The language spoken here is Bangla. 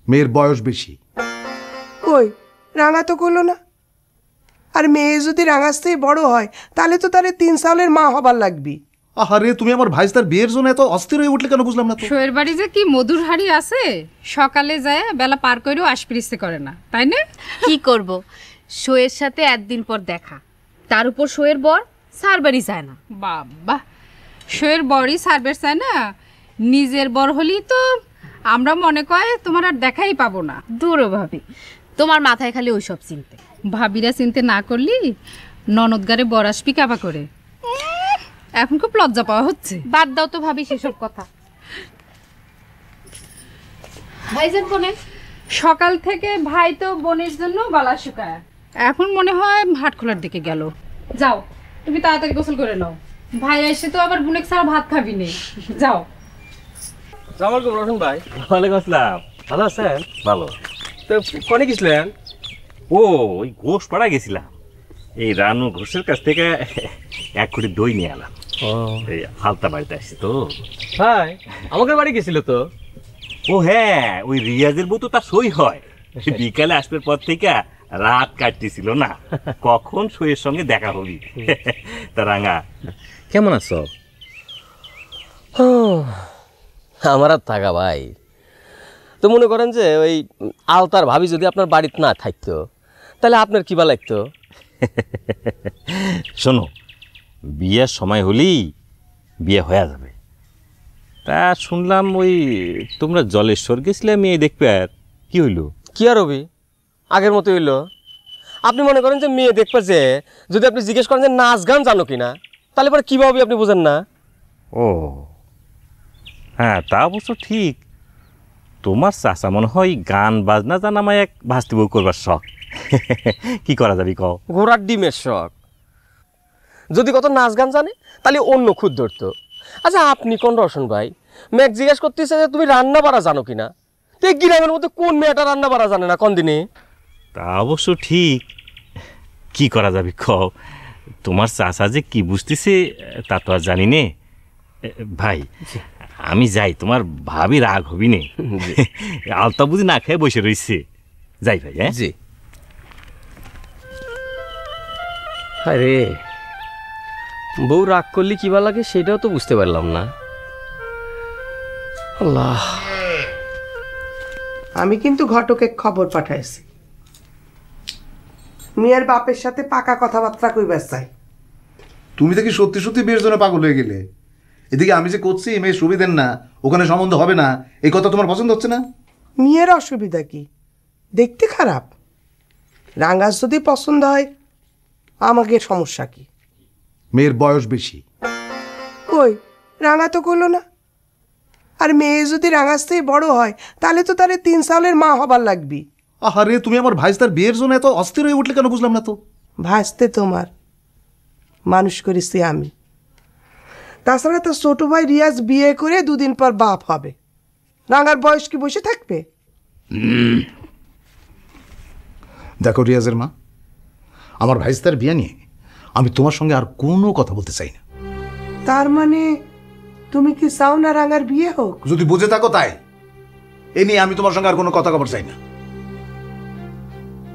মেয়ের বয়স বেশি। কই রাঙা তো করলো না। আর মেয়ে যদি রাঙাস্তেই বড় হয় তাহলে তো তারে 3 সালের মা হবার লাগবি। আহারে তুমি আমার ভাইস্তার বিয়ের জন্য এত অস্থির হয়ে উঠলে কেন বুঝলাম না তো। শোয়ের বাড়ি যে কি মধুর হাড়ি আছে, সকালে যায় বেলা পার করেও আসপিরিস্তে করে না, তাই না? কি করব, শোয়ের সাথে একদিন পর দেখা, তার উপর শোয়ের বর সার বাড়ি যায় না। বাবা, শোয়ের বরই সার্ভের চায় না, নিজের বর হলেই তো আমরা মনে করে তোমার আর দেখাই পাবো না। দূর ভাবি, তোমার মাথায় খালি ওইসব চিনতে। ভাবিরা চিনতে না করলি ননদগারে বর আসবি কাবা করে। এখন খুব লজ্জা পাওয়া হচ্ছে। বাদ দাও তো ভাবি সেসব কথা। ভাইজান কোনে? সকাল থেকে ভাই তো বোনের জন্য গলা শুকায়, এখন মনে হয় হাট খোলার দিকে গেল। যাও তুমি তাড়াতাড়ি গোসল করে নাও, ভাই এসে তো আবার বুনেক ছাড়া ভাত খাবি নে। যাও। আসসালামু আলাইকুম রোশন ভাই। ওয়ালাইকুম আসসালাম। ভালো আছেন? ভালো। তো কোনে গেছিলেন? ও ওই ঘোষ পাড়া গেছিলাম, এই রানু ঘোষের কাছ থেকে 1 কোটি দই নিয়ে এলাম। এই হালতা বাড়িতে আসছি তো। ভাই আমাদের বাড়ি গেছিল তো। ও হ্যাঁ, ওই রিয়াজের বউ তো তার সই হয়, বিকালে আসবার পর থেকে রাত কাটতেছিল না, কখন সইয়ের সঙ্গে দেখা হবি। তা রাঙা কেমন আছো? আমার আর থাকা ভাই, তো মনে করেন যে ওই আলতার ভাবি যদি আপনার বাড়িতে না থাকতো তাহলে আপনার কি ভালো লাগতো? শোনো, বিয়ের সময় হলেই বিয়ে হয়ে যাবে। তা শুনলাম ওই তোমরা জলেশ্বর গেছিলে মেয়ে দেখবে, আর কি হইলো? কি আর হবি, আগের মতো হইলো। আপনি মনে করেন যে মেয়ে দেখবে, যে যদি আপনি জিজ্ঞেস করেন যে নাচ গান জানো কিনা, তাহলে পরে কীভাবে আপনি বুঝেন না? ও হ্যাঁ, তা অবশ্য ঠিক। তোমার চাচা মনে হয় গান বাজনা জানা আমায় এক ভাস্তি বউ করবার শখ। কি করা যাবে কও? ঘোড়ার ডিমের শখ। যদি কত নাচ গান জানে তাহলে অন্য খুদ ধরতো। আচ্ছা আপনি কোন রোশন ভাই, মেয়ে জিজ্ঞেস করতেছে যে তুমি রান্না বাড়া জানো কিনা? তো এই গ্রামের মধ্যে কোন মেয়েটা রান্না বাড়া জানে না কোন দিনে? তা অবশ্য ঠিক। কি করা যাবে কও? তোমার চাচা যে কি বুঝতেছে তা তো আর জানি নে। ভাই আমি যাই, তোমার ভাবি রাগ হবি নে। আলতা বুঝি না খেয়ে বসে রয়েছে। যাই ভাই। হ্যাঁ জি। আরে বউ রাগ করলে কিবা লাগে সেটাও তো বুঝতে পারলাম না। আল্লাহ। আমি কিন্তু ঘটকে খবর পাঠাইছি, মেয়ের বাপের সাথে পাকা কথাবার্তা কইবার চাই। তুমি দেখি সত্যি সত্যি বিয়ের জন্য পাগল হয়ে গেলে। এদিকে আমি যে করছি মেয়ে সুবিধের না, ওখানে সম্বন্ধ হবে না, এই কথা তোমার পছন্দ হচ্ছে না? মেয়ের অসুবিধা কি? দেখতে খারাপ? রাঙ্গাস যদি পছন্দ হয় আমাকে সমস্যা কি? মেয়ের বয়স বেশি। কই রাঙা তো করলো না। আর মেয়ে যদি রাঙাস্তেই বড় হয় তাহলে তো তারে 3 সালের মা হবার লাগবি। আহারে তুমি আমার ভাইস্তার বিয়ের জন্য এত অস্থির হয়ে উঠলে কেন বুঝলাম না তো। ভাসতে তোমার মানুষ করেছি আমি। তাছাড়া তো ছোট ভাই রিয়াজ বিয়ে করে 2 দিন পর বাপ হবে। রাঙার বয়স কি বসে থাকবে? দেখো রিয়াজের মা, আমার ভাইস্তার বিয়ে নিয়ে আমি তোমার সঙ্গে আর কোনো কথা বলতে চাই না। তার মানে তুমি কি চাও না রাঙার বিয়ে হোক? যদি বুঝে থাকো তাই, এ নিয়ে আমি তোমার সঙ্গে আর কোনো কথা খবর চাই না।